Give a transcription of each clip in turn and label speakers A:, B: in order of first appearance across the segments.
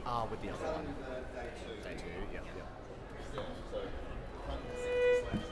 A: With the other one. Day two, yeah.
B: So, 160/2.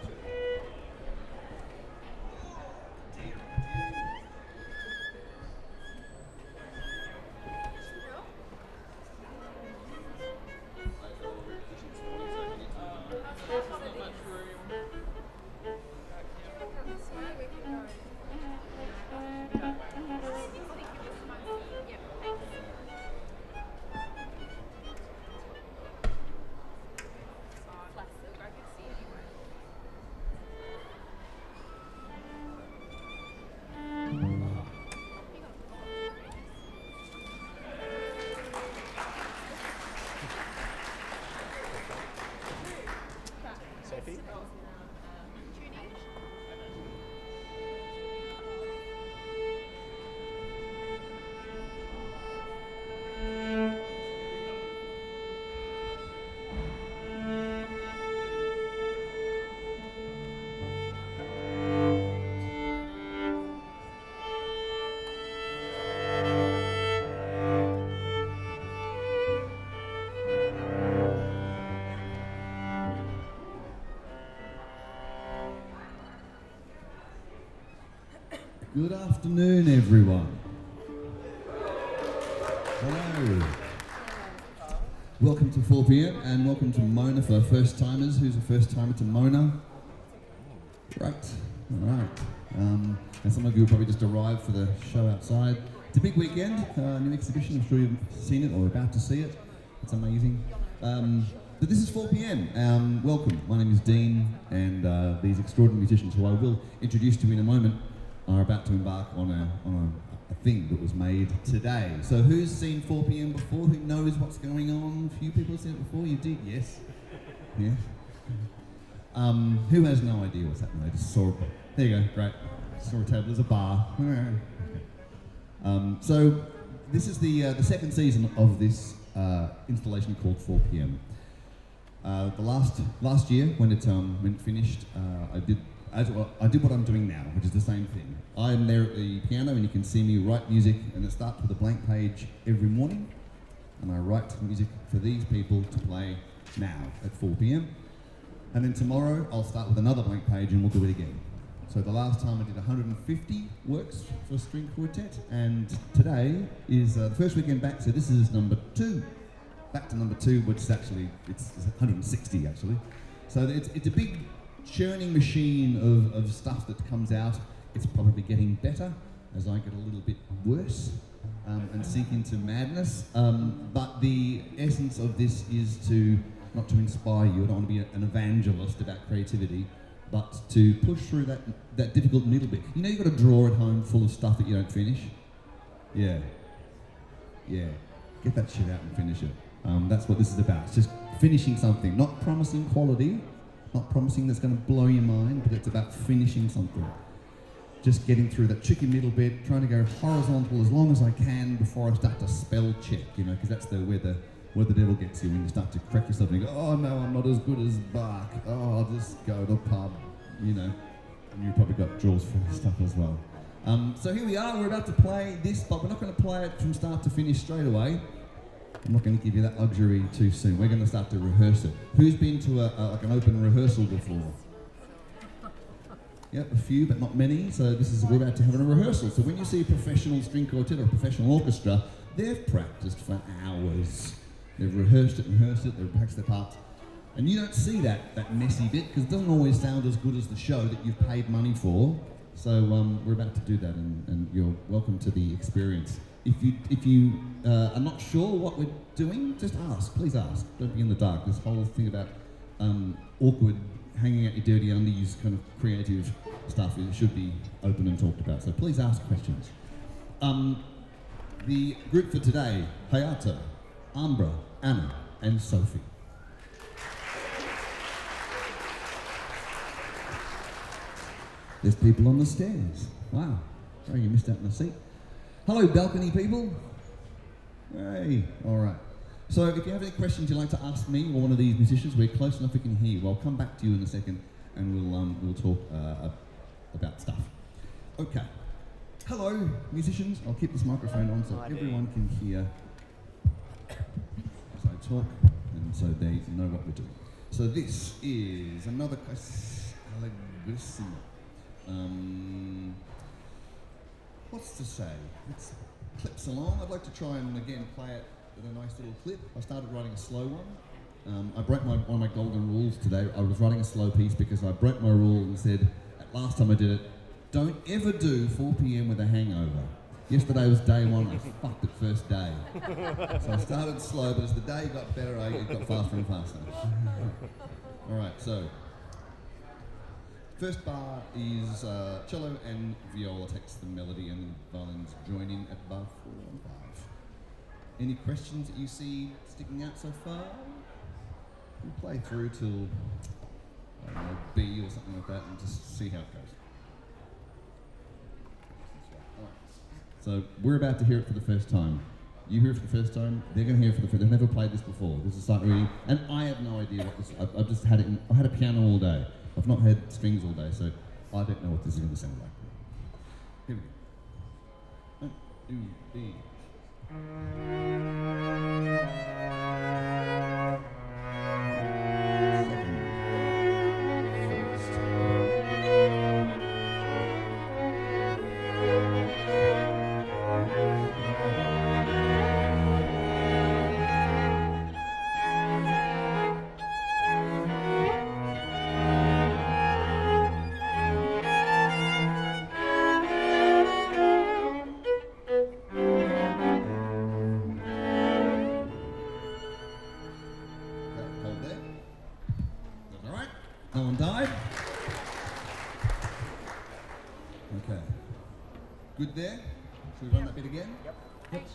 A: Sophie?
C: Good afternoon, everyone. Hello. Welcome to 4 p.m. and welcome to Mona for first-timers. Who's a first-timer to Mona? Right. All right. And some of you have probably just arrived for the show outside. It's a big weekend, new exhibition. I'm sure you've seen it or about to see it. It's amazing. But this is 4 p.m. Welcome. My name is Dean, and these extraordinary musicians, who I will introduce to you in a moment, are about to embark on a thing that was made today. So who's seen 4 p.m. before? Who knows what's going on? A few people have seen it before. You did, yes? Yeah. Who has no idea what's happening? I just saw it. There you go. Great. Saw a table. There's a bar. So this is the second season of this installation called 4 p.m. The last year, when it finished, I did what I'm doing now, which is the same thing. I am there at the piano, and you can see me write music, and it starts with a blank page every morning, and I write music for these people to play now at 4 p.m. And then tomorrow I'll start with another blank page, and we'll do it again. So the last time I did 150 works for string quartet, and today is the first weekend back, so this is number 2. Back to number 2, which is actually, it's 160 actually. So it's a big churning machine of stuff that comes out. It's probably getting better as I get a little bit worse and sink into madness. But the essence of this is not to inspire you. I don't want to be an evangelist about creativity, but to push through that difficult middle bit. You know, you've got a drawer at home full of stuff that you don't finish? Yeah. Get that shit out and finish it. That's what this is about. It's just finishing something, not promising quality, not promising that's going to blow your mind, but it's about finishing something. Just getting through that tricky middle bit, trying to go horizontal as long as I can before I start to spell check, you know, because that's where the devil gets you, when you start to crack yourself and you go, oh no, I'm not as good as Bach. Oh, I'll just go to the pub, you know. And you've probably got drills for this stuff as well. So here we are, we're about to play this, but we're not going to play it from start to finish straight away. I'm not going to give you that luxury too soon. We're going to start to rehearse it. Who's been to like an open rehearsal before? Yep, a few, but not many. So we're about to have a rehearsal. So when you see a professional string quartet or a professional orchestra, they've practiced for hours. They've rehearsed it, they've practiced their parts. And you don't see that messy bit, because it doesn't always sound as good as the show that you've paid money for. So we're about to do that, and you're welcome to the experience. If you are not sure what we're doing, just ask. Please ask. Don't be in the dark. This whole thing about awkward, hanging out your dirty undies, kind of creative stuff, it should be open and talked about. So please ask questions. The group for today: Hayato, Ambra, Anna, and Sophie. There's people on the stairs. Wow. Sorry you missed out on a seat. Hello, balcony people. Hey, all right. So if you have any questions you'd like to ask me or one of these musicians, we're close enough we can hear you. I'll come back to you in a second, and we'll talk about stuff. Okay. Hello, musicians. I'll keep this microphone on so everyone can hear. talk, and so they know what we're doing. So this is another Allegrissimo. What's to say? It clips along. I'd like to try and again play it with a nice little clip. I started writing a slow one. I broke one of my golden rules today. I was writing a slow piece because I broke my rule and said, last time I did it, don't ever do 4 p.m. with a hangover. Yesterday was day one, I fucked it first day. So I started slow, but as the day got better, it got faster and faster. All right, so first bar is cello and viola takes the melody and the violins join in at bar 4 and 5. Any questions that you see sticking out so far? We'll play through till, I don't know, B or something like that and just see how it goes. So we're about to hear it for the first time. You hear it for the first time, they're going to hear it for the first time. They've never played this before. This is sight reading, and I have no idea what this. I've just had it. I had a piano all day. I've not had strings all day, so I don't know what this is going to sound like. Here we go. 1, 2, 3. No one died? Okay. Good there? Should we run that bit again? Yep. Yes.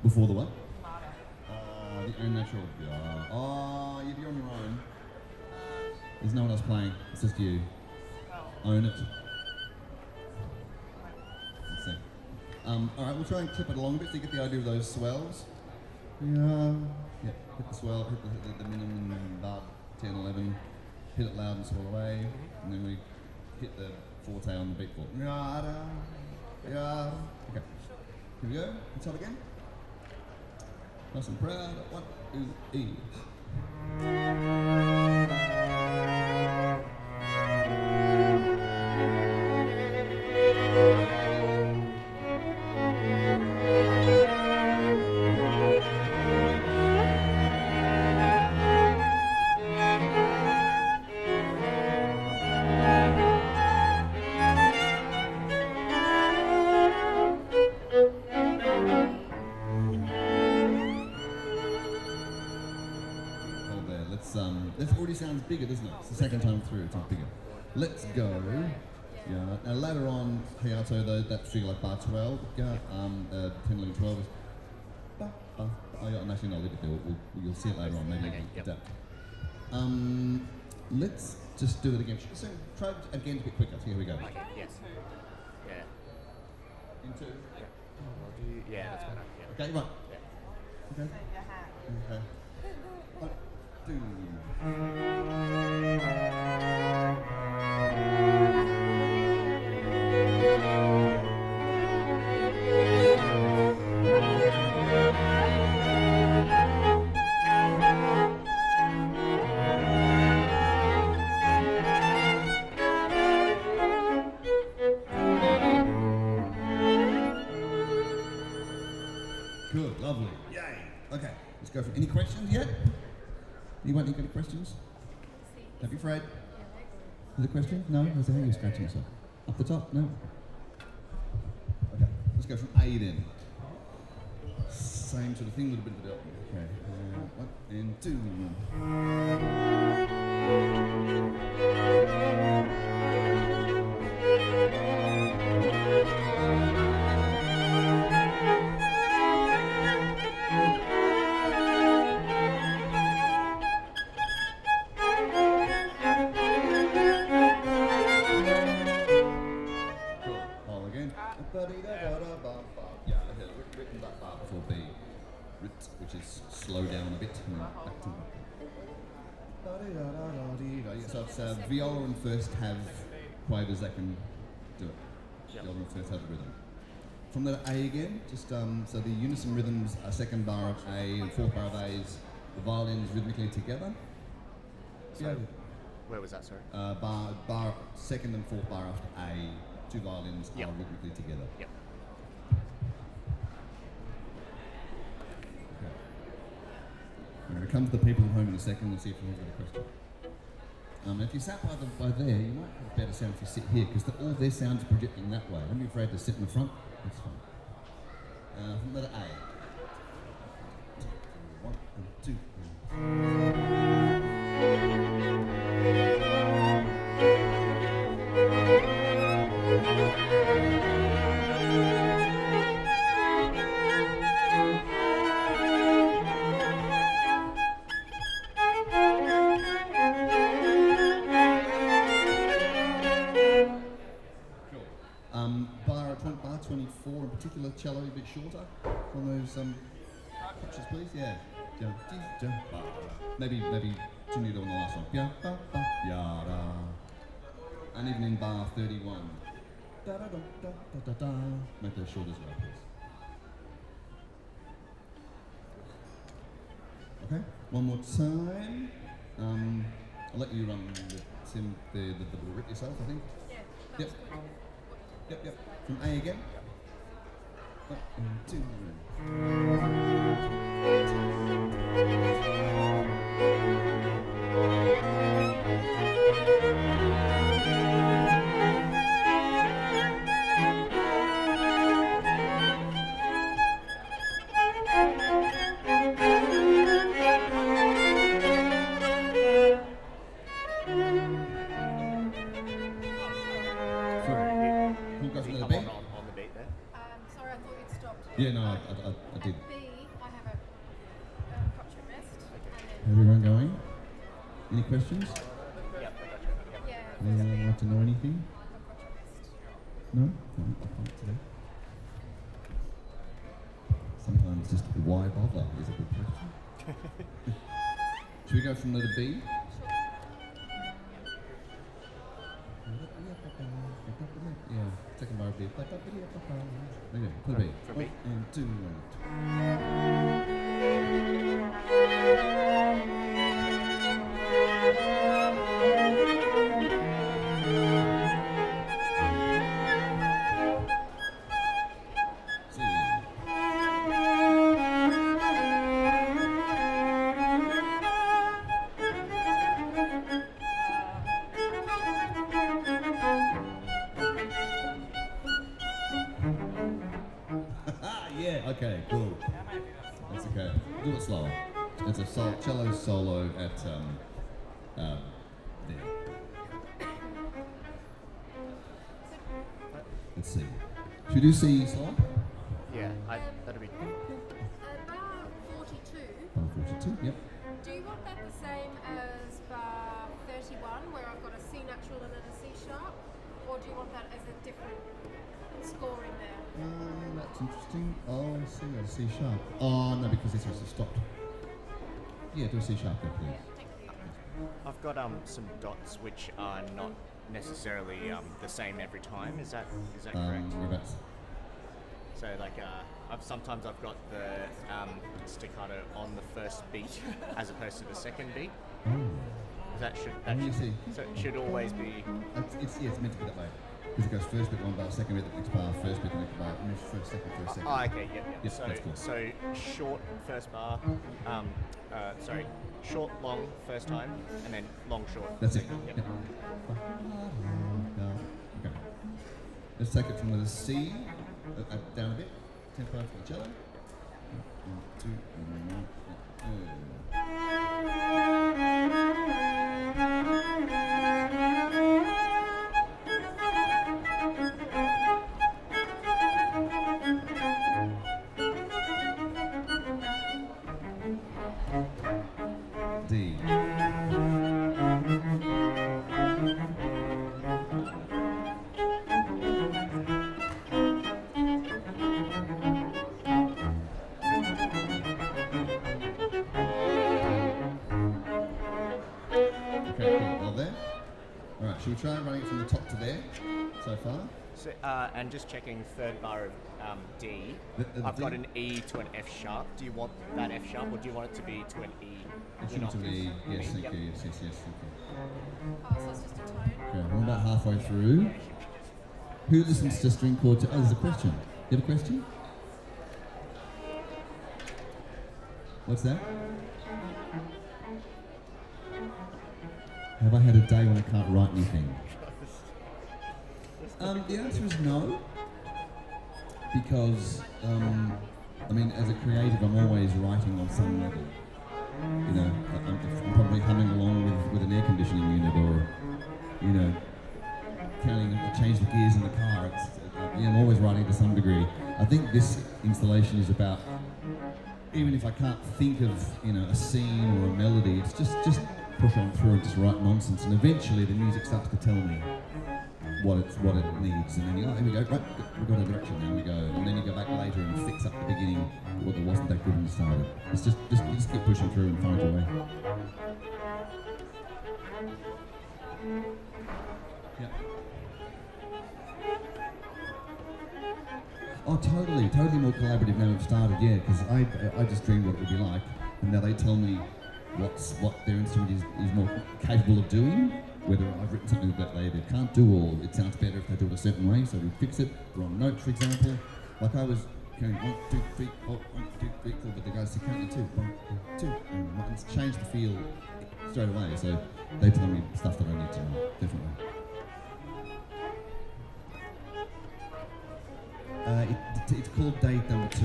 C: Before the what? The unnatural. You're on your own. There's no one else playing. It's just you. Own it. Let's see. All right, we'll try and clip it along a bit so you get the idea of those swells. Yeah, hit the swell, hit the minimum bar 10, 11, hit it loud and swell away, and then we hit the forte on the beat four. Okay, here we go. Let's start again. Nice and proud. 1, 2, 3. That already sounds bigger, doesn't it? It's the second time through, it's bigger. Let's go. Yeah. Now later on, Hayato, though, that feel like bar 12. 10, 11, 12 is. Oh yeah, actually, no, leave it there. You'll see it later on. Maybe you can let's just do it again. So try it again a bit quicker. So here we go.
D: Okay, yes. Yeah.
C: In 2.
D: Yeah, that's better. Yeah.
C: Okay, right. Yeah. Okay. Okay. 1, 2. Good, lovely. Yay. Okay, let's go for any questions yet? Anyone got any questions? Don't be afraid. Is there a question? No? How's the hair scratching yourself? Up the top? No? Okay, let's go from A then. Same sort of thing, a little bit of development. Okay, 1 and 2. Yeah, I had written that bar before B, which is slow down a bit and then back to. Yeah, so it's viola and first have quavers that can do it.
D: Yep.
C: The older first have the rhythm. From letter A again, just so the unison rhythms are second bar of A and fourth bar of A is the violins rhythmically together.
D: So, where was that, sorry?
C: Bar second and fourth bar after A, two violins
D: Yep.
C: are rhythmically together.
D: Yep.
C: Okay. We're going to come to the people at home in a second and see if anyone's got a question. If you sat by there, you might have better sound if you sit here, because all their sounds are projecting that way. Don't be afraid to sit in the front. That's fine. From letter A. 1 and 2 bar 24 in particular, cello a bit shorter on those touches, please. Yeah. Maybe tune it on the last one. And even in bar 31. Make those short as well, please. Okay, one more time. I'll let you run the rip yourself, I think.
E: Yeah,
C: Yep. Yep. From A again. 1 and 2. Yeah, no, I did.
E: B, I have a crotchet rest.
C: Everyone going? Any questions?
D: Yep, I got you. Yep.
E: Yeah,
C: Anyone want to know anything?
E: a crotchet rest.
C: No? Fine, I can't today. Sometimes just why bother is a good question. Should we go from letter B? Yeah, second bar of B. Okay, put a B.
D: From B.
C: 1 and 2 and yeah, okay, cool. That's okay. Do it slower. It's a cello solo at there. Let's see. Should we do C slower?
D: Yeah, that'll be.
E: Bar 42,
C: Bar 42, yep.
E: do you want that the same as bar 31, where I've got a C natural and then a C sharp? Or do you want that as a different scoring there?
C: That's interesting. Oh, I see. A C sharp. Oh, no, because this was stopped. Yeah, do a C sharp there, please.
E: Thank you.
D: I've got some dots which are not necessarily the same every time. Is that correct?
C: Whereabouts?
D: So like sometimes I've got the staccato on the first beat as opposed to the second beat.
C: Oh. You see.
D: So it should always be.
C: It's meant to be that way. Because it goes first bit, one bar, second bit, the next bar, first bit, the next bar, first, second.
D: Oh, okay, yep.
C: Yes, that's cool.
D: So short first bar, short, long first time, and then long, short.
C: That's it.
D: Yep.
C: Yep. Okay. Let's take it from the C down a bit. Tempo for the cello. 1, 2, D. All right, should we try running it from the top to there so far?
D: So, and just checking third bar of D. I've got an E to an F sharp. Do you want that F sharp, or do you want it to be to an E?
C: It should be to an E. Yes, thank you. Yes, thank you.
E: Oh, so it's just a tone?
C: Okay, we're about halfway through. Who listens to string quartet? Oh, there's a question. You have a question? What's that? Have I had a day when I can't write anything? The answer is no. Because, I mean, as a creative, I'm always writing on some level. You know, I'm probably humming along with an air conditioning unit, or, you know, counting to change the gears in the car. I'm always writing to some degree. I think this installation is about, even if I can't think of, you know, a scene or a melody, it's just push on through and just write nonsense, and eventually the music starts to tell me what it needs, and then you go, here we go, right, we've got a direction, there we go, and then you go back later and fix up the beginning, what that wasn't that good when you started. It's just keep pushing through and find your way. Yeah. Oh, totally more collaborative now we've started, yeah, because I just dreamed what it would be like, and now they tell me what their instrument is more capable of doing, whether I've written something that they can't do, or it sounds better if they do it a certain way, so we fix it, wrong note, for example. Like I was counting 1, 2, 3, 4, 1, 2, 3, 4, but the guys said counting 2, 1, 2, and it's changed the feel straight away, so they tell me stuff that I need to know, definitely. It's called Date Number 2.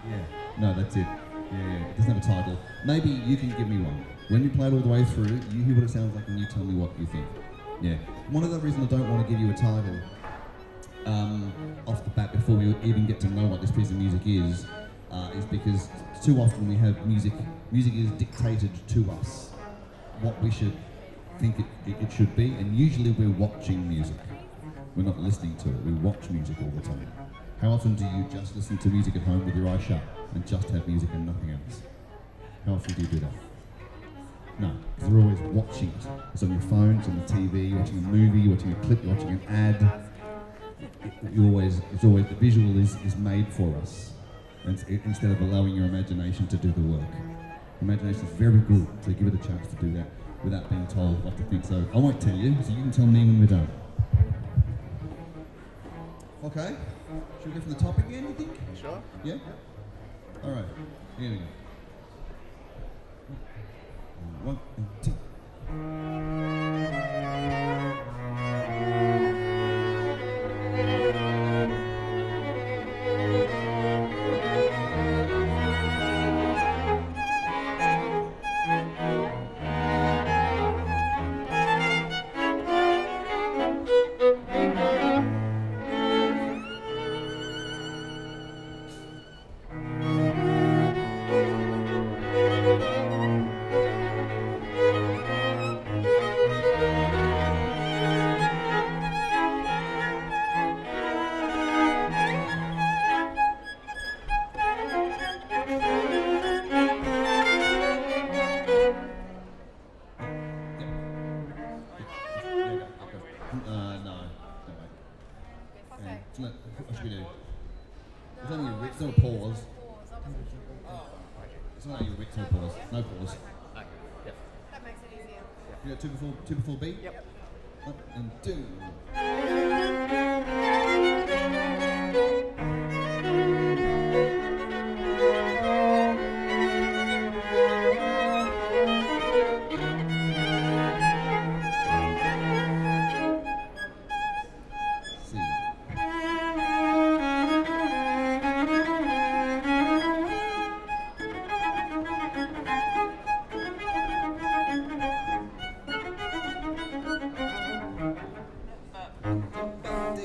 C: Yeah. No, that's it. Yeah, it doesn't have a title. Maybe you can give me one. When you play it all the way through, you hear what it sounds like and you tell me what you think. Yeah. One of the reasons I don't want to give you a title off the bat before we even get to know what this piece of music is because too often we have music is dictated to us, what we should think it should be, and usually we're watching music. We're not listening to it, we watch music all the time. How often do you just listen to music at home with your eyes shut and just have music and nothing else? How often do you do that? No, because you're always watching it. It's on your phone, it's on the TV, you're watching a movie, you're watching a clip, you're watching an ad. It's always the visual is made for us, and instead of allowing your imagination to do the work. Imagination is very good, so give it a chance to do that without being told what to think. So I won't tell you, so you can tell me when we're done. Okay, should we go from the top again, you think?
D: Sure.
C: Yeah? All right, here we go. 1 and 2. What should we do? It's only a rick, it's not a pause. It's not only a rick, it's no pause. No pause.
D: Okay. Yep.
E: That makes it easier.
C: You got two before B?
D: Yep.
C: 1 and 2. D.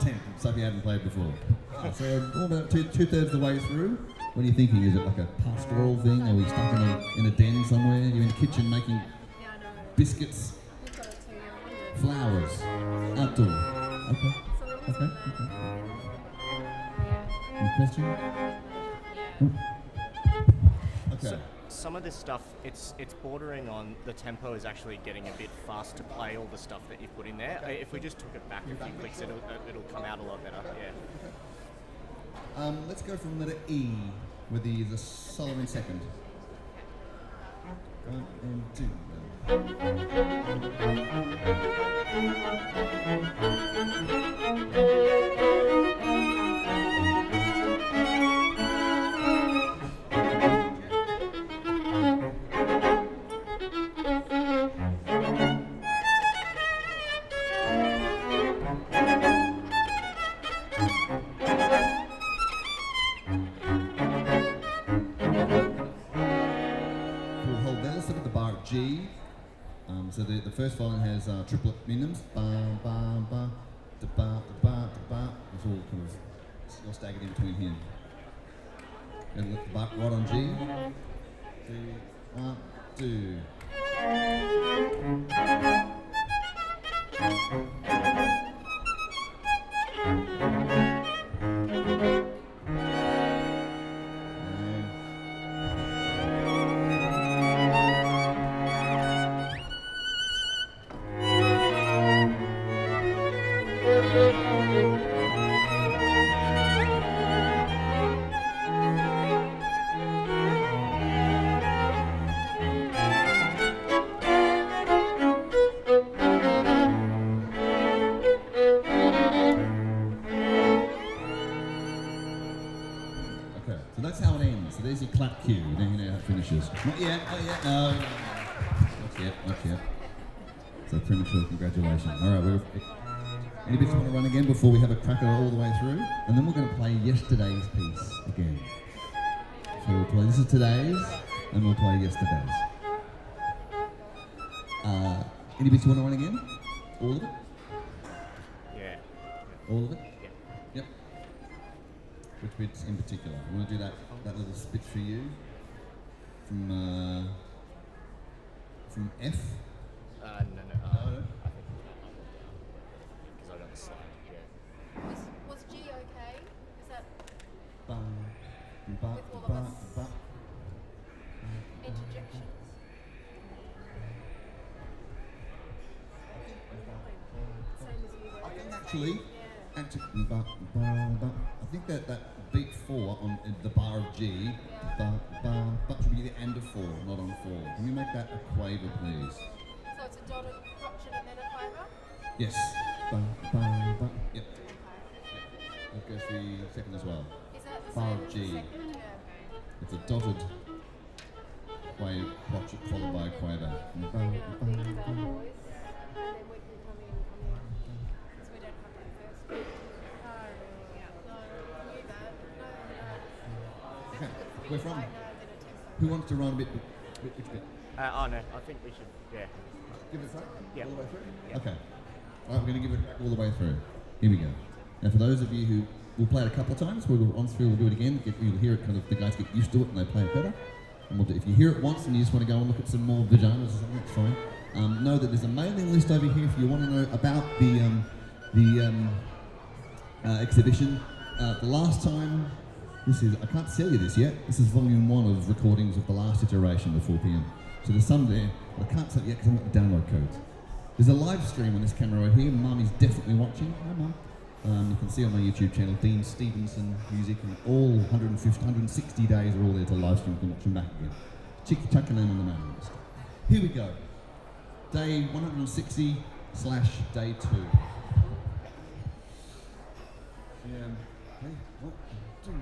C: content, stuff you hadn't played before. So all about two-thirds of the way through. What are you thinking? Is it like a pastoral thing? Are we stuck in a den somewhere? You're in the kitchen making biscuits, flowers, outdoor. Okay. Any question? Okay.
D: So, some of this stuff, it's bordering on the tempo is actually getting a bit fast to play all the stuff that you've put in there. If we just took it back a few clicks, it'll come out a lot better. Yeah.
C: Let's go from letter E with the solo in second. 1 and 2. G. So the first violin has triplet minims. Ba ba ba da ba da ba da ba. It's all kind of all staggered in between here. And let the bar right on G. 1, 2. So that's how it ends. So there's your clap cue. Now you know how it finishes. Not yet, no. Not yet. So premature congratulations. All right, any bits you want to run again before we have a crack at it all the way through? And then we're going to play yesterday's piece again. So we'll play, this is today's, and we'll play yesterday's. Any bits you want to run again? All of it?
D: Yeah.
C: All of it?
D: Yeah.
C: Yep. Which bits in particular? You want to do that little bit for you? From F?
D: No. I think because I got the slide. Yeah.
E: Was G okay? Is that
C: Ba,
E: with
C: ba,
E: all
C: ba,
E: of us
C: ba.
E: interjections? Same as you were.
C: I think actually, I think that beat 4 on the bar of G, but should be the end of 4, not on 4. Can you make that a quaver, please?
E: So it's a dotted crotchet and then a quaver?
C: Yes. Yep. That goes for the second as well.
E: Is that the
C: Bar
E: same
C: of
E: as
C: G.
E: the second? Yeah.
C: It's a dotted quave, crotchet followed by a quaver.
E: Big bad boys, and then we can come in. Because we don't have that first. No, knew that. No.
C: Okay, we're from.
E: Right now, then a tempo.
C: Who wants to run a bit? Which bit?
D: No, I think we should. Yeah.
C: Give it a try?
D: Yeah.
C: All the way through?
D: Yeah.
C: Okay. All right, we're going to give it all the way through. Here we go. Now, for those of you who will play it a couple of times, we'll go on through, we'll do it again. You'll hear it kind of, the guys get used to it and they play it better. And we'll do, if you hear it once and you just want to go and look at some more vaginas or something, that's fine. Know that there's a mailing list over here if you want to know about the exhibition. The last time, I can't tell you this yet, this is volume 1 of recordings of the last iteration of 4 PM. So there's some there, but I can't tell you yet because I'm not the download codes. There's a live stream on this camera right here. Mummy's definitely watching. Hi, Mum. You can see on my YouTube channel, Dean Stevenson music, and all 160 days are all there to live stream. You can watch them back again. Chuck your name on the mailing list. Here we go. Day 160/day 2. Yeah. Okay. 1, 2.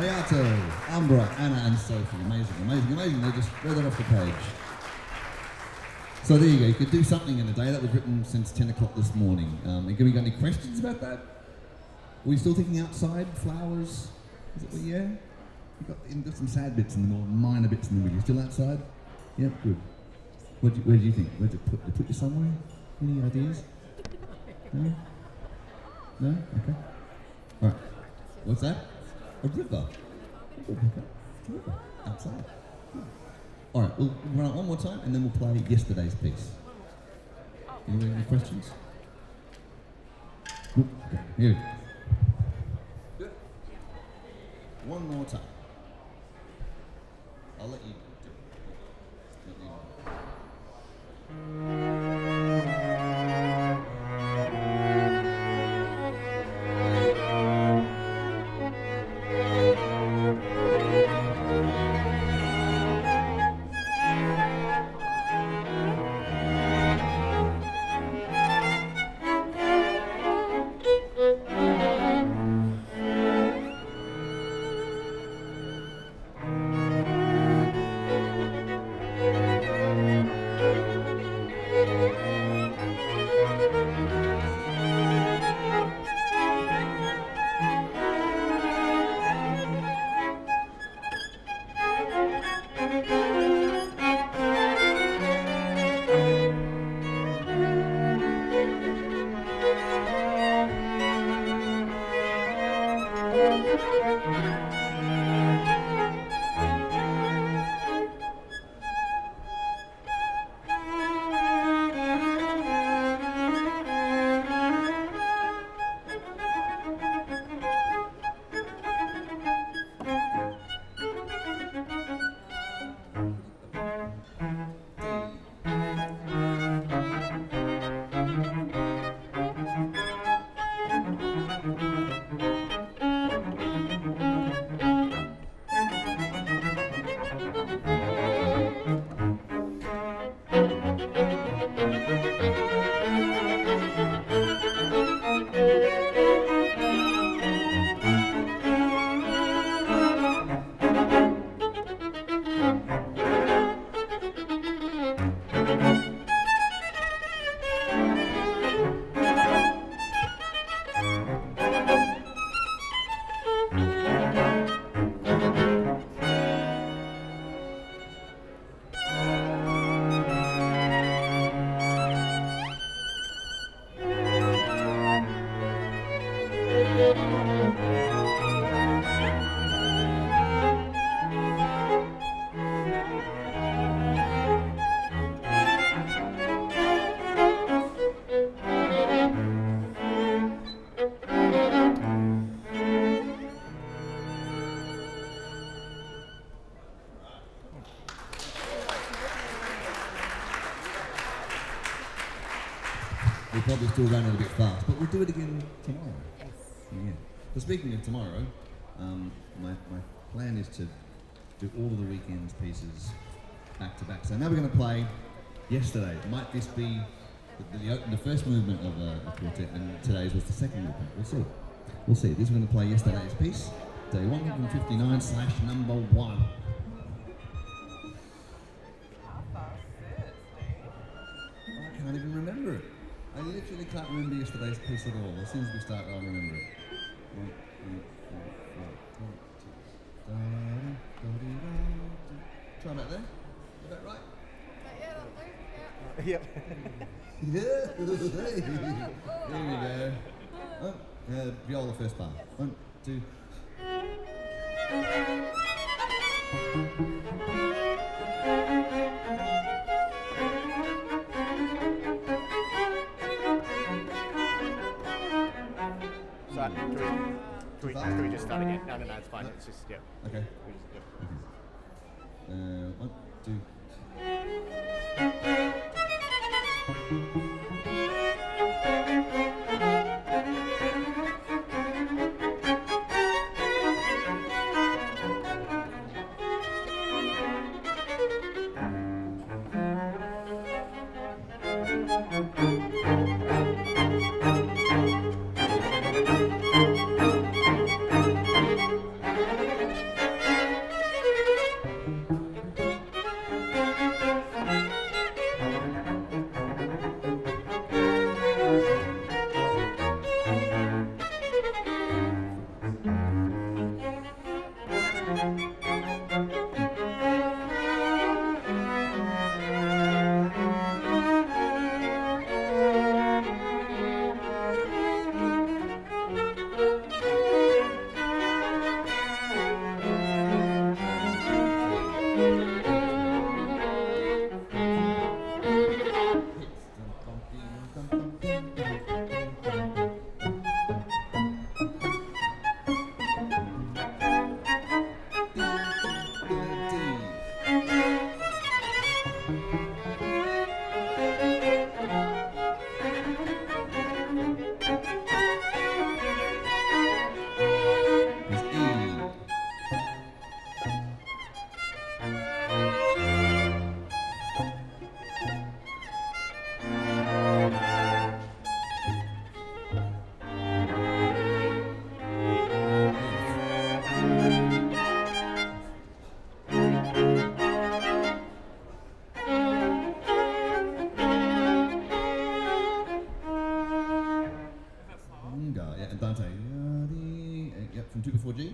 C: Hayato, Umbra, Anna and Sophie. Amazing, amazing, amazing. They just read it off the page. So there you go. You could do something in a day. That was written since 10 o'clock this morning. Have we got any questions about that? Are we still thinking outside? Flowers? Is it, yeah? You've got some sad bits in the middle, minor bits in the middle. You still outside? Yeah, good. Where do you think? Where to put you somewhere? Any ideas? No? No? Okay. All right. What's that? A river. Oh, okay. A river. Outside. Good. All right, we'll run it one more time and then we'll play yesterday's piece. Anybody have any questions? Good. Okay. Here we go. Good. One more time. I'll let you do it. Let you. We'll probably still run it a bit fast, but we'll do it again tomorrow.
E: Yes.
C: Yeah. So speaking of tomorrow, my plan is to do all of the weekend's pieces back to back. So now we're going to play yesterday. Might this be the first movement of a quartet, and today's was the second movement. We'll see. We'll see. This is going to play yesterday's piece, day 159/1. I can't even remember it. I literally can't remember yesterday's piece at all. As soon as we start, I'll remember it. 1, 2, 3, 4, 1, 2. Try about there. Is that right?
E: Yeah, that'll do.
D: Yep.
C: Yeah. Here we go. Viola first bar. 1, 2.
D: So, can we just start again? No, it's fine. It's just, yeah.
C: Okay.
D: We just, yep.
C: 1, 2. And Dante. Yep, from 2 before G.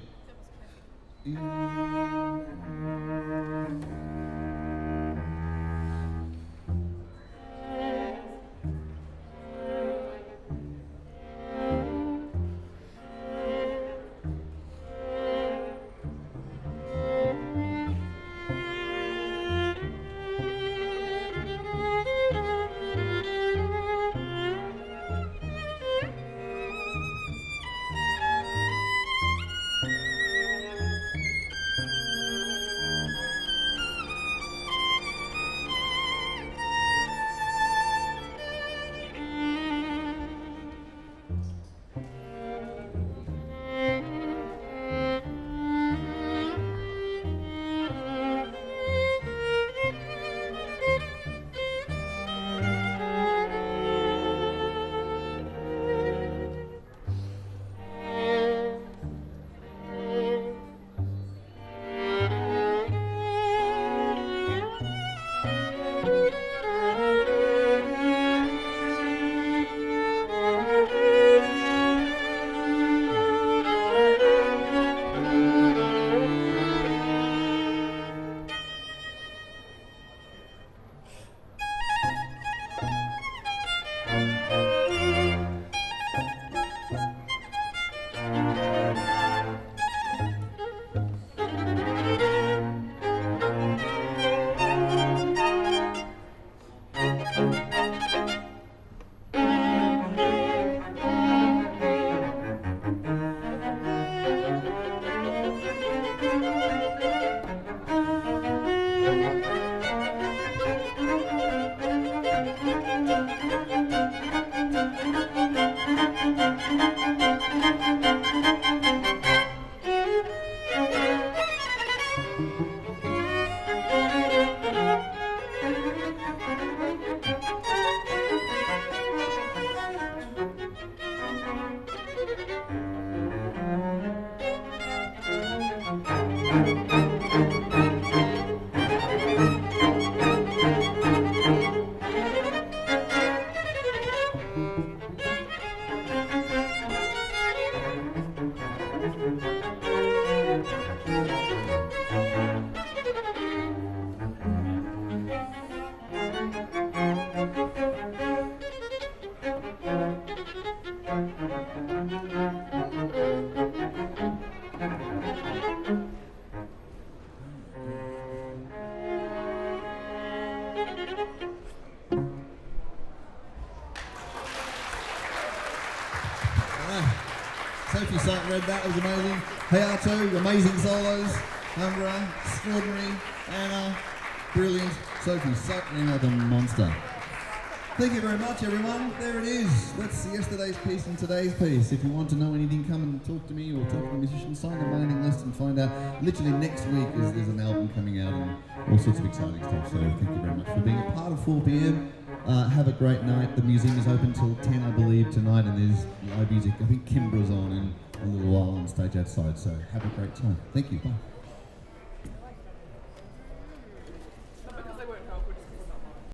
C: Sophie read that, was amazing. Hayato, amazing solos. Umbra, extraordinary. Anna, brilliant. Sophie Sutton, the monster. Thank you very much, everyone. There it is. That's yesterday's piece and today's piece. If you want to know anything, come and talk to me or talk to the musicians. Sign the mailing list and find out. Literally next week there's an album coming out and all sorts of exciting stuff. So thank you very much for being a part of 4 p.m. Have a great night. The museum is open till 10, I believe, tonight, and there's live music. I think Kimbra's on in a little while on stage outside. So have a great time. Thank you. Bye.